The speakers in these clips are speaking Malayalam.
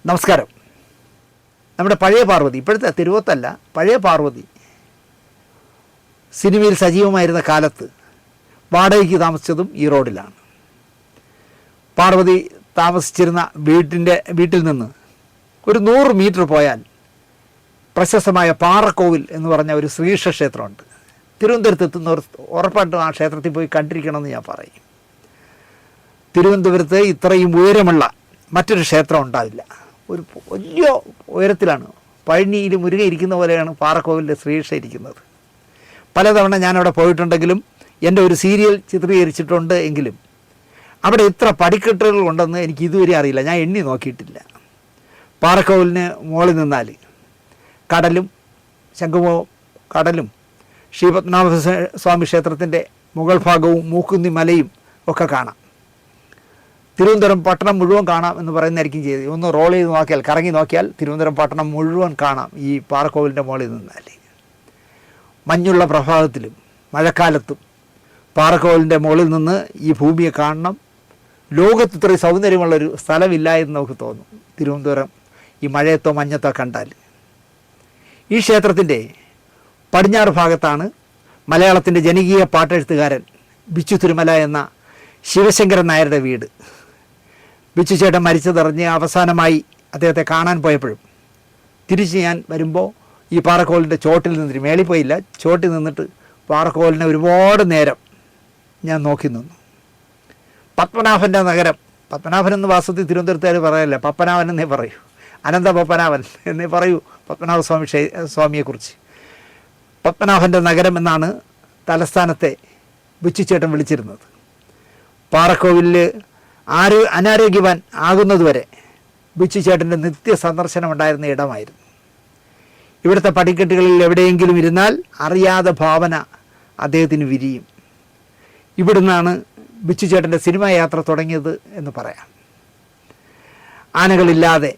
നമസ്കാരം. നമ്മുടെ പഴയ പാർവതി, ഇപ്പോഴത്തെ തിരുവോത്തല്ല, പഴയ പാർവതി സിനിമയിൽ സജീവമായിരുന്ന കാലത്ത് വാടകയ്ക്ക് താമസിച്ചതും ഈ റോഡിലാണ്. പാർവതി താമസിച്ചിരുന്ന വീട്ടിൽ നിന്ന് ഒരു 100 മീറ്റർ പോയാൽ പ്രശസ്തമായ പാറക്കോവിൽ എന്ന് പറഞ്ഞ ഒരു ശ്രീകൃഷ്ണ ക്ഷേത്രമുണ്ട്. തിരുവനന്തപുരത്ത് എത്തുന്നവർ ഉറപ്പായിട്ടും ആ ക്ഷേത്രത്തിൽ പോയി കണ്ടിരിക്കണമെന്ന് ഞാൻ പറയും. തിരുവനന്തപുരത്ത് ഇത്രയും ഉയരമുള്ള മറ്റൊരു ക്ഷേത്രം ഉണ്ടാവില്ല. ഒരു വലിയ ഉയരത്തിലാണ്, പഴനിയിൽ മുരുക ഇരിക്കുന്ന പോലെയാണ് പാറക്കോവിലിൻ്റെ ശ്രീകൃഷ്ണ ഇരിക്കുന്നത്. പലതവണ ഞാനവിടെ പോയിട്ടുണ്ടെങ്കിലും എൻ്റെ ഒരു സീരിയൽ ചിത്രീകരിച്ചിട്ടുണ്ട് എങ്കിലും അവിടെ ഇത്ര പടിക്കെട്ടുകൾ ഉണ്ടെന്ന് എനിക്ക് ഇതുവരെ അറിയില്ല. ഞാൻ എണ്ണി നോക്കിയിട്ടില്ല. പാറക്കോവിലിന് മുകളിൽ നിന്നാൽ കടലും ശംഖുമുഖം കടലും ശ്രീപത്മനാഭ സ്വാമി ക്ഷേത്രത്തിൻ്റെ മുകൾ ഭാഗവും മൂക്കുന്നി മലയും ഒക്കെ കാണാം. തിരുവനന്തപുരം പട്ടണം മുഴുവൻ കാണാം എന്ന് പറയുന്നതായിരിക്കും ചെയ്ത്. ഒന്ന് റോൾ ചെയ്ത് നോക്കിയാൽ, കറങ്ങി നോക്കിയാൽ തിരുവനന്തപുരം പട്ടണം മുഴുവൻ കാണാം ഈ പാറക്കോവിലിൻ്റെ മുകളിൽ നിന്നാൽ. മഞ്ഞുള്ള പ്രഭാതത്തിലും മഴക്കാലത്തും പാറക്കോവിലിൻ്റെ മുകളിൽ നിന്ന് ഈ ഭൂമിയെ കാണണം. ലോകത്ത് ഇത്രയും സൗന്ദര്യമുള്ളൊരു സ്ഥലമില്ല എന്ന് നമുക്ക് തോന്നും തിരുവനന്തപുരം ഈ മഴയത്തോ മഞ്ഞത്തോ കണ്ടാൽ. ഈ ക്ഷേത്രത്തിൻ്റെ പടിഞ്ഞാറ് ഭാഗത്താണ് മലയാളത്തിൻ്റെ ജനകീയ പാട്ടെഴുത്തുകാരൻ ബിച്ചു തിരുമല എന്ന ശിവശങ്കരൻ നായരുടെ വീട്. ബിച്ചു ചേട്ടൻ മരിച്ചതറിഞ്ഞ് അവസാനമായി അദ്ദേഹത്തെ കാണാൻ പോയപ്പോഴും തിരിച്ച് ഞാൻ വരുമ്പോൾ ഈ പാറക്കോലിൻ്റെ ചോട്ടിൽ നിന്നിട്ട്, മേളിൽ പോയില്ല, ചോട്ടിൽ നിന്നിട്ട് പാറക്കോലിനെ ഒരുപാട് നേരം ഞാൻ നോക്കി നിന്നു. പത്മനാഭൻ്റെ നഗരം, പത്മനാഭൻ എന്ന് വാസ്തവത്തിൽ തിരുവനന്തപുരത്തുകാർ പറയല്ല, പപ്പനാഭൻ എന്നേ പറയൂ, അനന്ത പപ്പനാഭൻ എന്നേ പറയൂ പത്മനാഭ സ്വാമിയെക്കുറിച്ച്. പത്മനാഭൻ്റെ നഗരം എന്നാണ് തലസ്ഥാനത്തെ ബിച്ചുചേട്ടൻ വിളിച്ചിരുന്നത്. പാറക്കോവിലിൽ അനാരോഗ്യവാൻ ആകുന്നതുവരെ ബിച്ചുചേട്ടൻ്റെ നിത്യ സന്ദർശനം ഉണ്ടായിരുന്ന ഇടമായിരുന്നു. ഇവിടുത്തെ പടിക്കെട്ടുകളിൽ എവിടെയെങ്കിലും ഇരുന്നാൽ അറിയാതെ ഭാവന അദ്ദേഹത്തിന് വിരിയും. ഇവിടുന്നാണ് ബിച്ചുചേട്ടൻ്റെ സിനിമാ യാത്ര തുടങ്ങിയത് എന്ന് പറയാം. ആനകളില്ലാതെ,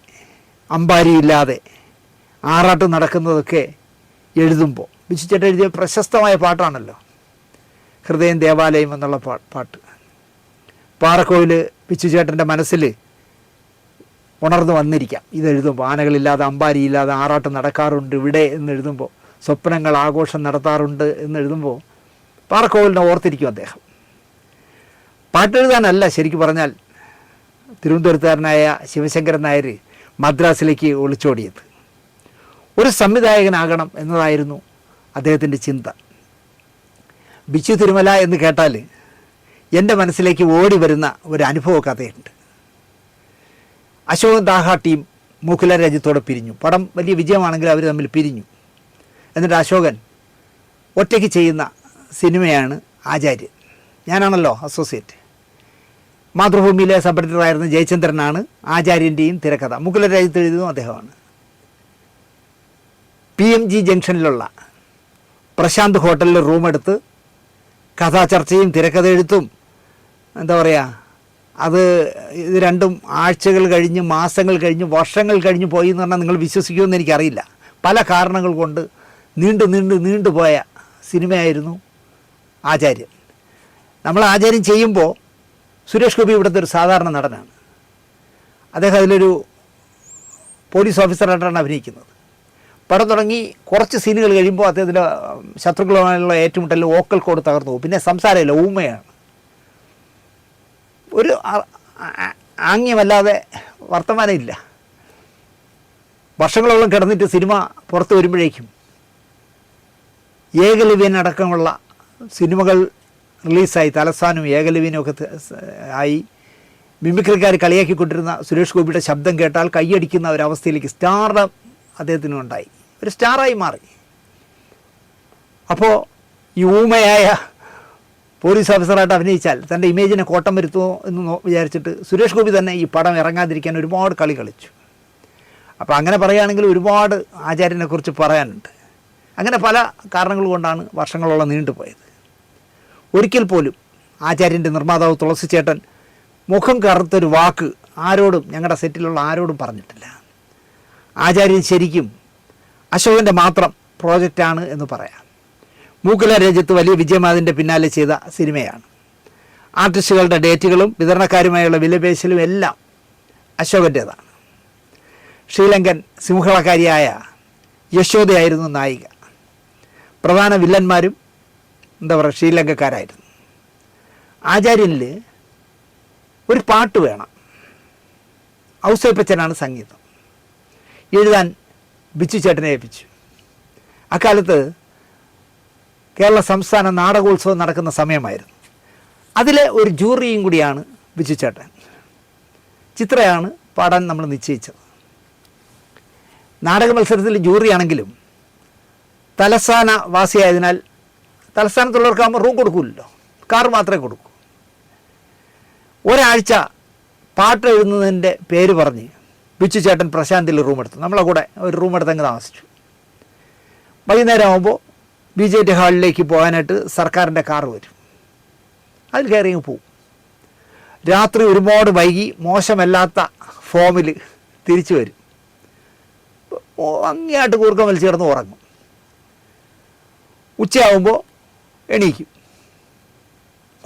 അമ്പാരിയില്ലാതെ ആറാട്ട് നടക്കുന്നതൊക്കെ എഴുതുമ്പോൾ ബിച്ചുചേട്ടൻ എഴുതിയ പ്രശസ്തമായ പാട്ടാണല്ലോ ഹൃദയം ദേവാലയം എന്നുള്ള പാട്ട്. പാറക്കോവിൽ ബിച്ചുചേട്ടൻ്റെ മനസ്സിൽ ഉണർന്നു വന്നിരിക്കാം ഇതെഴുതുമ്പോൾ. ആനകളില്ലാതെ, അമ്പാരിയില്ലാതെ ആറാട്ട് നടക്കാറുണ്ട് ഇവിടെ എന്നെഴുതുമ്പോൾ, സ്വപ്നങ്ങൾ ആഘോഷം നടത്താറുണ്ട് എന്നെഴുതുമ്പോൾ പാറക്കോവിലിനെ ഓർത്തിരിക്കും അദ്ദേഹം. പാട്ടെഴുതാനല്ല ശരിക്കും പറഞ്ഞാൽ തിരുവനന്തപുരത്തുകാരനായ ശിവശങ്കരൻ നായർ മദ്രാസിലേക്ക് ഒളിച്ചോടിയത്. ഒരു സംവിധായകനാകണം എന്നതായിരുന്നു അദ്ദേഹത്തിൻ്റെ ചിന്ത. ബിച്ചു തിരുമല എന്ന് കേട്ടാൽ എൻ്റെ മനസ്സിലേക്ക് ഓടി വരുന്ന ഒരു അനുഭവ കഥയുണ്ട്. അശോകൻ ദാഹ ടീം മൂക്കുല രാജ്യത്തോടെ പിരിഞ്ഞു. പടം വലിയ വിജയമാണെങ്കിൽ അവർ തമ്മിൽ പിരിഞ്ഞു. എന്നിട്ട് അശോകൻ ഒറ്റയ്ക്ക് ചെയ്യുന്ന സിനിമയാണ് ആചാര്യൻ. ഞാനാണല്ലോ അസോസിയേറ്റ്. മാതൃഭൂമിയിലെ സബ് എഡിറ്ററായിരുന്ന ജയചന്ദ്രനാണ് ആചാര്യൻ്റെയും തിരക്കഥ. മൂക്കുല രാജ്യത്ത് എഴുതുന്നതും അദ്ദേഹമാണ്. PMG ജംഗ്ഷനിലുള്ള പ്രശാന്ത് ഹോട്ടലിൽ റൂമെടുത്ത് കഥാചർച്ചയും തിരക്കഥ എഴുത്തും, എന്താ പറയുക, ഇത് രണ്ടും ആഴ്ചകൾ കഴിഞ്ഞ്, മാസങ്ങൾ കഴിഞ്ഞ്, വർഷങ്ങൾ കഴിഞ്ഞ് പോയി എന്ന് പറഞ്ഞാൽ നിങ്ങൾ വിശ്വസിക്കുമെന്ന് എനിക്കറിയില്ല. പല കാരണങ്ങൾ കൊണ്ട് നീണ്ടുപോയ സിനിമയായിരുന്നു ആചാര്യൻ. നമ്മൾ ആചാര്യൻ ചെയ്യുമ്പോൾ സുരേഷ് ഗോപി ഇവിടുത്തെ ഒരു സാധാരണ നടനാണ്. അദ്ദേഹം അതിലൊരു പോലീസ് ഓഫീസറായിട്ടാണ് അഭിനയിക്കുന്നത്. പടം തുടങ്ങി കുറച്ച് സീനുകൾ കഴിയുമ്പോൾ അദ്ദേഹത്തിൻ്റെ ശത്രുക്കളുമായുള്ള ഏറ്റുമുട്ടലിൽ ഓക്കൽ കോഡ് തകർന്നു പോകും. പിന്നെ സംസാരമില്ല, ഊമയാണ്. ഒരു ആംഗ്യമല്ലാതെ വർത്തമാനമില്ല. വർഷങ്ങളോളം കിടന്നിട്ട് സിനിമ പുറത്ത് വരുമ്പോഴേക്കും ഏകലവ്യൻ അടക്കമുള്ള സിനിമകൾ റിലീസായി. തലസ്ഥാനും ഏകലവ്യനും ഒക്കെ ആയി. മിമിക്രിക്കാർ കളിയാക്കിക്കൊണ്ടിരുന്ന സുരേഷ് ഗോപിയുടെ ശബ്ദം കേട്ടാൽ കൈയടിക്കുന്ന ഒരവസ്ഥയിലേക്ക് സ്റ്റാർഡം അദ്ദേഹത്തിനുണ്ടായി. ഒരു സ്റ്റാറായി മാറി. അപ്പോൾ ഈ ഊമയായ പോലീസ് ഓഫീസറായിട്ട് അഭിനയിച്ചാൽ തൻ്റെ ഇമേജിനെ കോട്ടം വരുത്തുമോ എന്ന് വിചാരിച്ചിട്ട് സുരേഷ് ഗോപി തന്നെ ഈ പടം ഇറങ്ങാതിരിക്കാൻ ഒരുപാട് കളി കളിച്ചു. അപ്പോൾ അങ്ങനെ പറയുകയാണെങ്കിൽ ഒരുപാട് ആചാര്യനെക്കുറിച്ച് പറയാനുണ്ട്. അങ്ങനെ പല കാരണങ്ങൾ കൊണ്ടാണ് വർഷങ്ങളോളം നീണ്ടുപോയത്. ഒരിക്കൽ പോലും ആചാര്യൻ്റെ നിർമ്മാതാവ് തുളസിച്ചേട്ടൻ മുഖം കറുത്തൊരു വാക്ക് ആരോടും, ഞങ്ങളുടെ സെറ്റിലുള്ള ആരോടും പറഞ്ഞിട്ടില്ല. ആചാര്യൻ ശരിക്കും അശോകൻ്റെ മാത്രം പ്രോജക്റ്റാണ് എന്ന് പറയാം. മൂക്കുല രാജ്യത്ത് വലിയ വിജയം അതിൻ്റെ പിന്നാലെ ചെയ്ത സിനിമയാണ്. ആർട്ടിസ്റ്റുകളുടെ ഡേറ്റുകളും വിതരണക്കാരുമായുള്ള വിലപേശലും എല്ലാം അശോകൻ്റേതാണ്. ശ്രീലങ്കൻ സിംഹളക്കാരിയായ യശോദയായിരുന്നു നായിക. പ്രധാന വില്ലന്മാരും എന്താ പറയുക ശ്രീലങ്കക്കാരായിരുന്നു. ആചാര്യനിൽ ഒരു പാട്ട് വേണം. ഔസേപ്പച്ചനാണ് സംഗീതം. എഴുതാൻ ബിച്ചു ചേട്ടനെ ഏൽപ്പിച്ചു. അക്കാലത്ത് കേരള സംസ്ഥാന നാടകോത്സവം നടക്കുന്ന സമയമായിരുന്നു. അതിലെ ഒരു ജൂറിയും കൂടിയാണ് ബിച്ചു ചേട്ടൻ. ചിത്രയാണ് പാടാൻ നമ്മൾ നിശ്ചയിച്ചത്. നാടക മത്സരത്തിൽ ജൂറിയാണെങ്കിലും തലസ്ഥാന വാസിയായതിനാൽ തലസ്ഥാനത്തുള്ളവർക്കാകുമ്പോൾ റൂം കൊടുക്കില്ലല്ലോ, കാർ മാത്രമേ കൊടുക്കൂ. ഒരാഴ്ച പാട്ട് എഴുതുന്നതിൻ്റെ പേര് പറഞ്ഞ് ബിച്ചു ചേട്ടൻ പ്രശാന്തിൽ റൂം എടുത്തു. നമ്മളെ കൂടെ ഒരു റൂം എടുത്തങ്ങ് താമസിച്ചു. വൈകുന്നേരം ആകുമ്പോൾ BJT ഹാളിലേക്ക് പോകാനായിട്ട് സർക്കാരിൻ്റെ കാർ വരും. അതിൽ കയറി പോവും. രാത്രി ഒരുപാട് വൈകി മോശമല്ലാത്ത ഫോമിൽ തിരിച്ചു വരും. അങ്ങേയായിട്ട് കൂർക്കം വലിച്ചു കിടന്ന് ഉറങ്ങും. ഉച്ചയാകുമ്പോൾ എണീക്കും,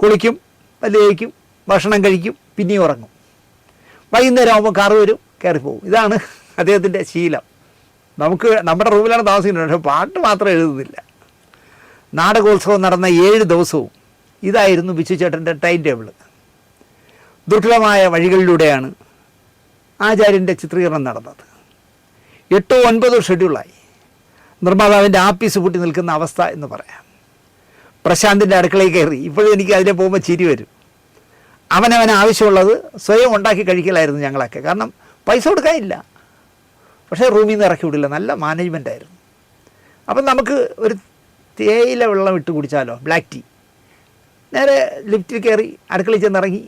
കുളിക്കും, പല്ല് ഭക്ഷണം കഴിക്കും, പിന്നെയും ഉറങ്ങും. വൈകുന്നേരം ആകുമ്പോൾ കാറ് വരും, കയറിപ്പോവും. ഇതാണ് അദ്ദേഹത്തിൻ്റെ ശീലം. നമുക്ക് നമ്മുടെ റൂമിലാണ് താമസിക്കുന്നത്, പക്ഷേ പാട്ട് മാത്രം എഴുതുന്നില്ല. നാടകോത്സവം നടന്ന 7 ദിവസവും ഇതായിരുന്നു ബിച്ചു ചേട്ടൻ്റെ ടൈം ടേബിൾ. ദുർഘടമായ വഴികളിലൂടെയാണ് ആചാര്യൻ്റെ ചിത്രീകരണം നടന്നത്. 8-9 ഷെഡ്യൂളായി. നിർമ്മാതാവിൻ്റെ ആപ്പീസ് പൂട്ടി നിൽക്കുന്ന അവസ്ഥ എന്ന് പറയാം. പ്രശാന്തിൻ്റെ അടുക്കളയിൽ കയറി ഇപ്പോഴും എനിക്ക് അതിലെ പോകുമ്പോൾ ചിരി വരും. അവനവന് ആവശ്യമുള്ളത് സ്വയം ഉണ്ടാക്കി കഴിക്കലായിരുന്നു ഞങ്ങളൊക്കെ. കാരണം പൈസ കൊടുക്കാനില്ല, പക്ഷേ റൂമിൽ നിന്ന് ഇറക്കി വിടില്ല. നല്ല മാനേജ്മെൻറ്റായിരുന്നു. അപ്പം നമുക്ക് ഒരു തേയില വെള്ളം ഇട്ട് കുടിച്ചാലോ, ബ്ലാക്ക് ടീ, നേരെ ലിഫ്റ്റിൽ കയറി അടുക്കളയിൽ ചെന്നിറങ്ങി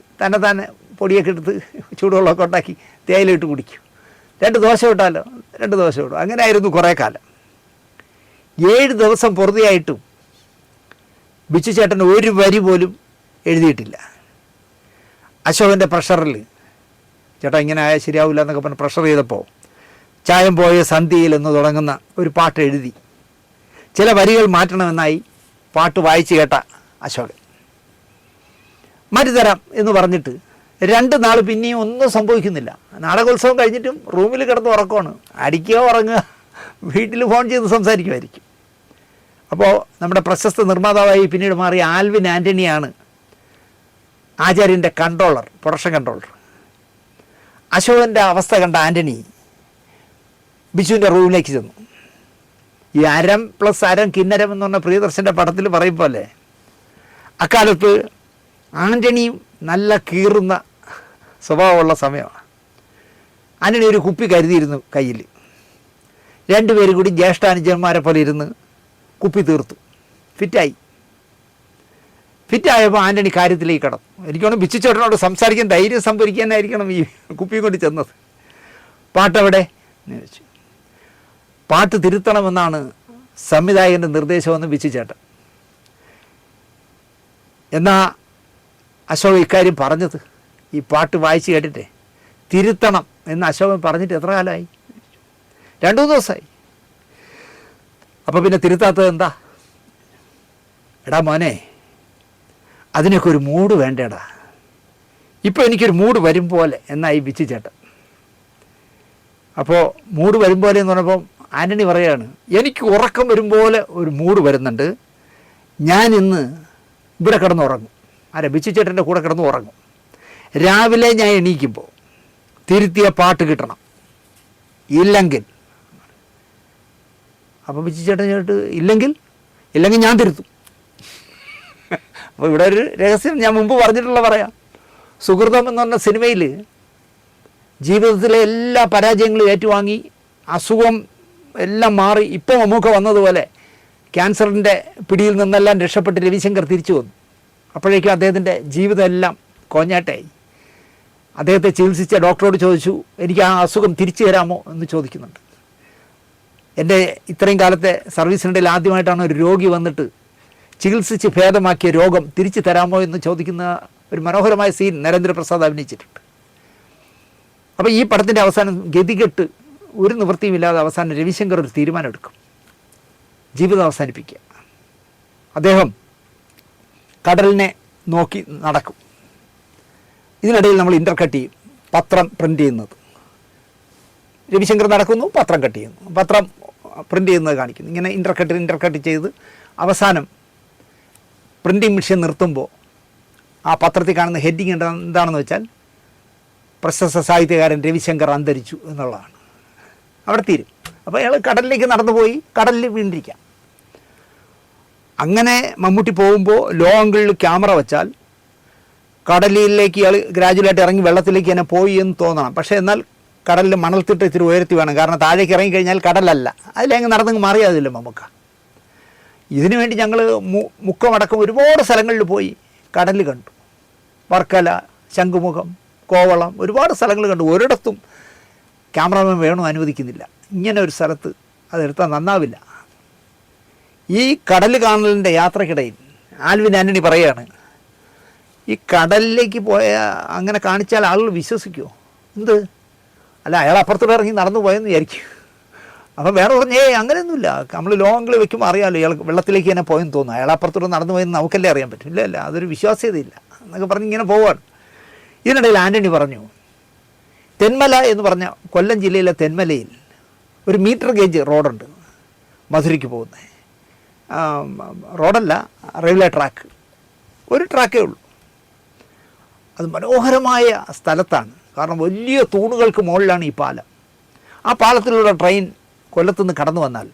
തന്നെ പൊടിയൊക്കെ എടുത്ത് ചൂടുവെള്ളമൊക്കെ ഉണ്ടാക്കി തേയില ഇട്ട് കുടിക്കും. 2 ദോശ ഇട്ടാലോ, 2 ദോശ ഇടും. അങ്ങനെ ആയിരുന്നു കുറേ കാലം. 7 ദിവസം പൊറുതിയായിട്ടും ബിച്ചു ചേട്ടൻ ഒരു വരി പോലും എഴുതിയിട്ടില്ല. അശോകൻ്റെ പ്രഷറിൽ ചേട്ടാ ഇങ്ങനെ ആയാൽ ശരിയാവില്ല എന്നൊക്കെ പറഞ്ഞ് പ്രഷർ ചെയ്തപ്പോൾ ചായം പോയ സന്ധ്യയിൽ എന്ന് തുടങ്ങുന്ന ഒരു പാട്ട് എഴുതി. ചില വരികൾ മാറ്റണമെന്നായി പാട്ട് വായിച്ചു കേട്ട അശോകൻ മാറ്റിത്തരാം എന്ന് പറഞ്ഞിട്ട് 2 നാൾ പിന്നെയും ഒന്നും സംഭവിക്കുന്നില്ല. നാടകോത്സവം കഴിഞ്ഞിട്ടും റൂമിൽ കിടന്ന് ഉറക്കമാണ്. അടിക്കുക, ഉറങ്ങുക, വീട്ടിൽ ഫോൺ ചെയ്ത് സംസാരിക്കുമായിരിക്കും. അപ്പോൾ നമ്മുടെ പ്രശസ്ത നിർമ്മാതാവായി പിന്നീട് മാറിയ ആൽവിൻ ആൻ്റണിയാണ് ആചാര്യൻ്റെ കൺട്രോളർ, പ്രൊഡക്ഷൻ കൺട്രോളർ. അശോകൻ്റെ അവസ്ഥ കണ്ട ആൻ്റണി ബിജുവിൻ്റെ റൂമിലേക്ക് ചെന്നു. ഈ അരം പ്ലസ് അരം കിന്നരം എന്ന് പറഞ്ഞ പ്രിയദർശൻ്റെ പടത്തിൽ പറയും പോലെ അക്കാലത്ത് ആൻ്റണിയും നല്ല കീറുന്ന സ്വഭാവമുള്ള സമയമാണ്. ആൻ്റണി ഒരു കുപ്പി കരുതിയിരുന്നു കയ്യിൽ. 2 പേരും കൂടി ജ്യേഷ്ഠാനുജന്മാരെ പോലെ ഇരുന്ന് കുപ്പി തീർത്തു. ഫിറ്റായപ്പോൾ ആൻ്റണി കാര്യത്തിലേക്ക് കടന്നു. എനിക്കാണ് ബിച്ചു ചേട്ടനോട് സംസാരിക്കാൻ ധൈര്യം സംഭരിക്കാനായിരിക്കണം ഈ കുപ്പിയും കൊണ്ട് ചെന്നത്. പാട്ടെവിടെ എന്ന് ചോദിച്ചു. പാട്ട് തിരുത്തണമെന്നാണ് സംവിധായകൻ്റെ നിർദ്ദേശമെന്ന് ബിച്ചു ചേട്ടൻ. എന്നാ അശോകൻ ഇക്കാര്യം പറഞ്ഞത് ഈ പാട്ട് വായിച്ച് കേട്ടിട്ടേ തിരുത്തണം എന്ന് അശോകൻ പറഞ്ഞിട്ട് എത്ര കാലമായി? 2-3 ദിവസമായി. അപ്പോൾ പിന്നെ തിരുത്താത്തത് എന്താ? എടാ മോനെ, അതിനൊക്കെ ഒരു മൂഡ് വേണ്ടേടാ. ഇപ്പോൾ എനിക്കൊരു മൂഡ് വരും പോലെ എന്നായി ബിച്ചു ചേട്ടൻ. അപ്പോൾ മൂഡ് വരും പോലെ എന്ന് പറഞ്ഞപ്പം ആൻ്റണി പറയുകയാണ്, എനിക്ക് ഉറക്കം വരും പോലെ ഒരു മൂഡ് വരുന്നുണ്ട്. ഞാൻ ഇന്ന് ഇവിടെ കിടന്നുറങ്ങും. ബിച്ചു ചേട്ടൻ്റെ കൂടെ കിടന്ന് ഉറങ്ങും. രാവിലെ ഞാൻ എണീക്കുമ്പോൾ തിരുത്തിയ പാട്ട് കിട്ടണം. ഇല്ലെങ്കിൽ അപ്പോൾ ബിച്ചു ചേട്ടൻ ഇല്ലെങ്കിൽ ഞാൻ തിരുത്തും. അപ്പോൾ ഇവിടെ ഒരു രഹസ്യം ഞാൻ മുമ്പ് പറഞ്ഞിട്ടുള്ള പറയാം. സുഹൃതം എന്ന് പറഞ്ഞ സിനിമയിൽ ജീവിതത്തിലെ എല്ലാ പരാജയങ്ങളും ഏറ്റുവാങ്ങി അസുഖം എല്ലാം മാറി ഇപ്പോൾ മമ്മൂക്ക വന്നതുപോലെ ക്യാൻസറിൻ്റെ പിടിയിൽ നിന്നെല്ലാം രക്ഷപ്പെട്ട് രവിശങ്കർ തിരിച്ചു വന്നു. അപ്പോഴേക്കും അദ്ദേഹത്തിൻ്റെ ജീവിതം എല്ലാം കോഞ്ഞാട്ടായി. അദ്ദേഹത്തെ ചികിത്സിച്ച ഡോക്ടറോട് ചോദിച്ചു, എനിക്ക് ആ അസുഖം തിരിച്ചു തരാമോ എന്ന് ചോദിക്കുന്നുണ്ട്. എൻ്റെ ഇത്രയും കാലത്തെ സർവീസിനിടയിൽ ആദ്യമായിട്ടാണ് ഒരു രോഗി വന്നിട്ട് ചികിത്സിച്ച് ഭേദമാക്കിയ രോഗം തിരിച്ചു തരാമോ എന്ന് ചോദിക്കുന്ന ഒരു മനോഹരമായ സീൻ നരേന്ദ്രപ്രസാദ് അഭിനയിച്ചിട്ടുണ്ട്. അപ്പോൾ ഈ പടത്തിൻ്റെ അവസാനം ഗതികെട്ട് ഒരു നിവൃത്തിയുമില്ലാതെ അവസാനം രവിശങ്കർ ഒരു തീരുമാനമെടുക്കും, ജീവിതം അവസാനിപ്പിക്കുക. അദ്ദേഹം കടലിനെ നോക്കി നടക്കും. ഇതിനിടയിൽ നമ്മൾ ഇൻ്റർകട്ട് ചെയ്യും പത്രം പ്രിൻ്റ് ചെയ്യുന്നത്. രവിശങ്കർ നടക്കുന്നു, പത്രം കട്ട് ചെയ്യുന്നു, പത്രം പ്രിൻ്റ് ചെയ്യുന്നത് കാണിക്കുന്നു. ഇങ്ങനെ ഇൻ്റർകട്ട് ചെയ്ത് അവസാനം പ്രിൻറ്റിങ് മെഷീൻ നിർത്തുമ്പോൾ ആ പത്രത്തിൽ കാണുന്ന ഹെഡിങ് എന്താണെന്ന് വെച്ചാൽ പ്രശസ്ത സാഹിത്യകാരൻ രവിശങ്കർ അന്തരിച്ചു എന്നുള്ളതാണ്. അവിടെ തീരും. അപ്പോൾ അയാൾ കടലിലേക്ക് നടന്നുപോയി, കടലിൽ വീണ്ടിരിക്കാം. അങ്ങനെ മമ്മൂട്ടി പോകുമ്പോൾ ലോ ആംഗിളിൽ ക്യാമറ വെച്ചാൽ കടലിലേക്ക് ഇയാൾ ഗ്രാജുവലായിട്ട് ഇറങ്ങി വെള്ളത്തിലേക്ക് തന്നെ പോയി എന്ന് തോന്നണം. പക്ഷേ എന്നാൽ കടലിൽ മണൽത്തിട്ട് ഇത്തിരി ഉയർത്തി വേണം. കാരണം താഴേക്ക് ഇറങ്ങിക്കഴിഞ്ഞാൽ കടലല്ല, അതിലങ്ങ് നടന്നങ്ങ് മാറിയാതില്ല മമ്മൂക്ക. ഇതിനു വേണ്ടി ഞങ്ങൾ മുക്കമടക്കം ഒരുപാട് സ്ഥലങ്ങളിൽ പോയി കടൽ കണ്ടു. വർക്കല, ശംഖുമുഖം, കോവളം, ഒരുപാട് സ്ഥലങ്ങൾ കണ്ടു. ഒരിടത്തും ക്യാമറമാൻ വേണം അനുവദിക്കുന്നില്ല. ഇങ്ങനെ ഒരു സ്ഥലത്ത് അതെടുത്താൽ നന്നാവില്ല. ഈ കടൽ കാണലിൻ്റെ യാത്രക്കിടയിൽ ആൽവിൻ ആൻ്റണി പറയുകയാണ്, ഈ കടലിലേക്ക് പോയ അങ്ങനെ കാണിച്ചാൽ ആളുകൾ വിശ്വസിക്കുമോ? എന്ത് അല്ല, അയാൾ അപ്പുറത്തോടെ ഇറങ്ങി നടന്നു പോയെന്ന് വിചാരിക്കും. അപ്പം വേറെ പറഞ്ഞേ അങ്ങനെയൊന്നുമില്ല, നമ്മൾ ലോങ്ങിൽ വെക്കുമ്പോൾ അറിയാമല്ലോ ഇയാൾ വെള്ളത്തിലേക്ക് തന്നെ പോയെന്ന് തോന്നുന്നു, അയാൾ അപ്പുറത്തോടെ നടന്നു പോയെന്ന് നമുക്കല്ലേ അറിയാൻ പറ്റും. ഇല്ല അതൊരു വിശ്വാസ്യതയില്ല എന്നൊക്കെ പറഞ്ഞ് ഇങ്ങനെ പോവാണ്. ഇതിനിടയിൽ ആൻ്റണി പറഞ്ഞു, തെന്മല എന്ന് പറഞ്ഞ കൊല്ലം ജില്ലയിലെ തെന്മലയിൽ ഒരു മീറ്റർ ഗേജ് റോഡുണ്ട് മധുരയ്ക്ക് പോകുന്നത്. റോഡല്ല, റെയിൽവേ ട്രാക്ക്, ഒരു ട്രാക്കേ ഉള്ളൂ. അത് മനോഹരമായ സ്ഥലത്താണ്. കാരണം വലിയ തൂണുകൾക്ക് മുകളിലാണ് ഈ പാലം. ആ പാലത്തിലൂടെ ട്രെയിൻ കൊല്ലത്തുനിന്ന് കടന്നു വന്നാൽ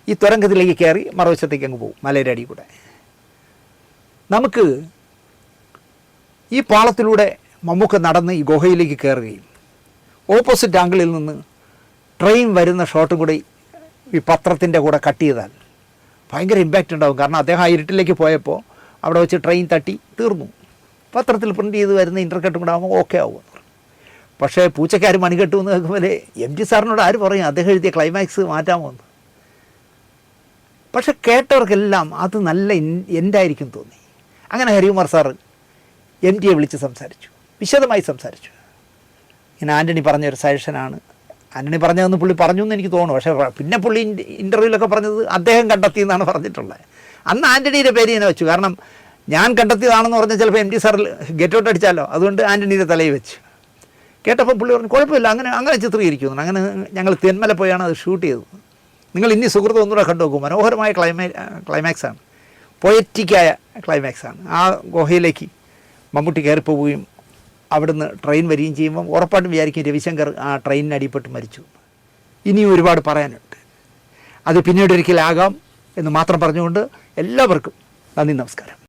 ഈ തുരങ്കത്തിലേക്ക് കയറി മറുവശത്തേക്ക് അങ്ങ് പോകും, മലയുടെ അടി കൂടെ. നമുക്ക് ഈ പാളത്തിലൂടെ മമ്മൂക്ക നടന്ന് ഈ ഗുഹയിലേക്ക് കയറുകയും ഓപ്പോസിറ്റ് ആംഗിളിൽ നിന്ന് ട്രെയിൻ വരുന്ന ഷോട്ടും കൂടി ഈ പത്രത്തിൻ്റെ കൂടെ കട്ട് ചെയ്താൽ ഭയങ്കര ഇമ്പാക്റ്റ് ഉണ്ടാകും. കാരണം അദ്ദേഹം ആ ഇരുട്ടിലേക്ക് പോയപ്പോൾ അവിടെ വെച്ച് ട്രെയിൻ തട്ടി തീർന്നു. പത്രത്തിൽ പ്രിൻ്റ് ചെയ്ത് വരുന്ന ഇൻ്റർകട്ടും കൂടെ ആകുമ്പോൾ ഓക്കെ ആവും. പക്ഷേ പൂച്ചക്കാർ മണികെട്ടു എന്ന് കേൾക്കുമ്പോൾ MG സാറിനോട് ആര് പറയും അദ്ദേഹം എഴുതിയ ക്ലൈമാക്സ് മാറ്റാമോ എന്ന്? പക്ഷെ കേട്ടവർക്കെല്ലാം അത് നല്ല എൻഡായിരിക്കും തോന്നി. അങ്ങനെ ഹരികുമാർ സാറ് MTയെ വിളിച്ച് സംസാരിച്ചു, വിശദമായി സംസാരിച്ചു. ഇങ്ങനെ ആൻ്റണി പറഞ്ഞൊരു സജഷനാണ്. ആൻ്റണി പറഞ്ഞതെന്ന് പുള്ളി പറഞ്ഞു എന്ന് എനിക്ക് തോന്നുന്നു. പക്ഷേ പിന്നെ പുള്ളി ഇൻ്റർവ്യൂവിലൊക്കെ പറഞ്ഞത് അദ്ദേഹം കണ്ടെത്തിയെന്നാണ് പറഞ്ഞിട്ടുള്ളത്. അന്ന് ആൻ്റണിയുടെ പേര് ഞാൻ വെച്ചു. കാരണം ഞാൻ കണ്ടെത്തിയതാണെന്ന് പറഞ്ഞാൽ ചിലപ്പോൾ MT സാറിൽ ഗെറ്റ് ഔട്ട് അടിച്ചാലോ, അതുകൊണ്ട് ആൻ്റണിയുടെ തലയിൽ വെച്ച്. കേട്ടപ്പോൾ പുള്ളി പറഞ്ഞു കുഴപ്പമില്ല, അങ്ങനെ ചിത്രീകരിക്കുന്നു. അങ്ങനെ ഞങ്ങൾ തെന്മല പോയാണ് അത് ഷൂട്ട് ചെയ്തത്. നിങ്ങൾ ഇനി സുഹൃത്ത് ഒന്നുകൂടെ കണ്ടു നോക്കും. മനോഹരമായ ക്ലൈമാക്സാണ്, പൊയറ്റിക്കായ ക്ലൈമാക്സാണ്. ആ ഗുഹയിലേക്ക് മമ്മൂട്ടി കയറിപ്പോവുകയും അവിടുന്ന് ട്രെയിൻ വരികയും ചെയ്യുമ്പം ഉറപ്പായിട്ടും വിചാരിക്കും രവിശങ്കർ ആ ട്രെയിനിന് അടിപ്പെട്ട് മരിച്ചു. ഇനിയും ഒരുപാട് പറയാനുണ്ട്. അത് പിന്നീടൊരിക്കലാകാം എന്ന് മാത്രം പറഞ്ഞുകൊണ്ട് എല്ലാവർക്കും നന്ദി, നമസ്കാരം.